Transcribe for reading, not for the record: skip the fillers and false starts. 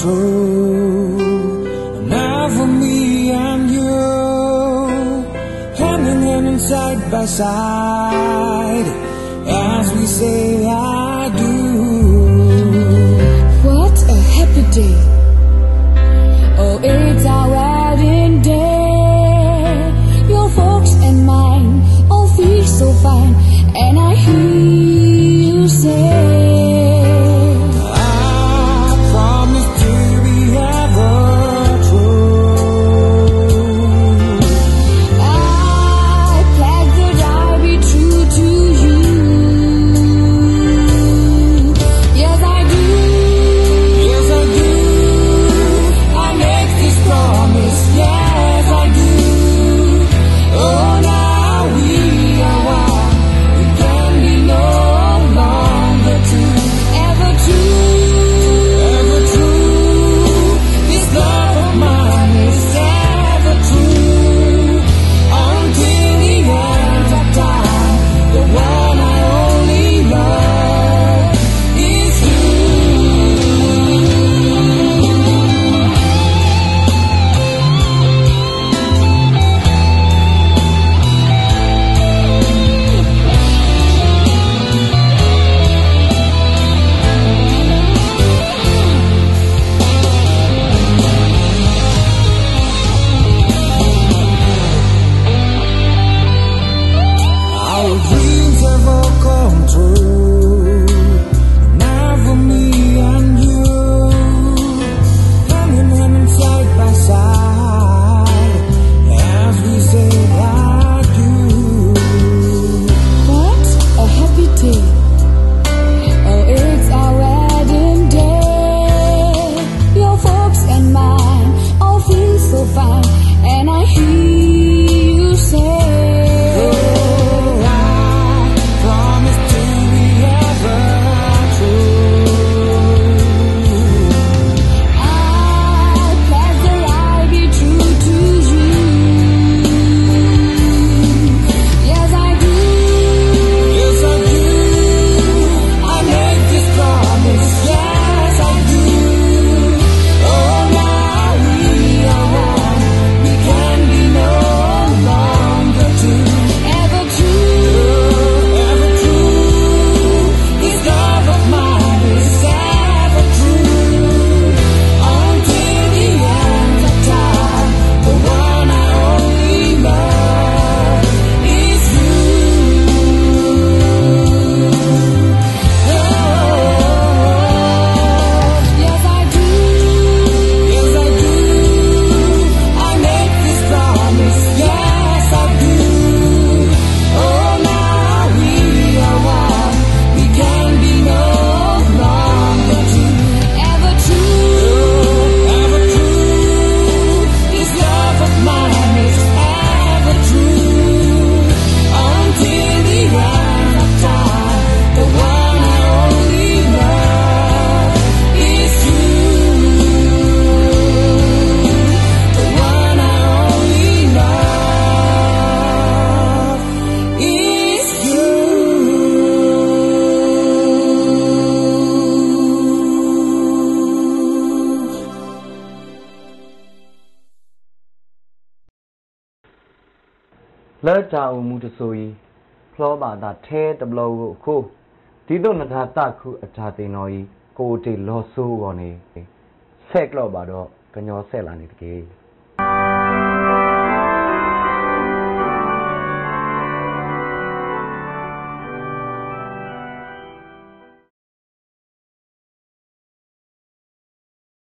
true. Now for me and you, hand in hand, side by side, as we say I do. What a happy day! Oh, it's our wedding day. Your folks and mine all feel so fine, and I hear you say, Let our Mutasoi, Ploba that tear the blow co. Dido not taku a tatinoi, go de loso on a. Seclobado, can you sell on it gay?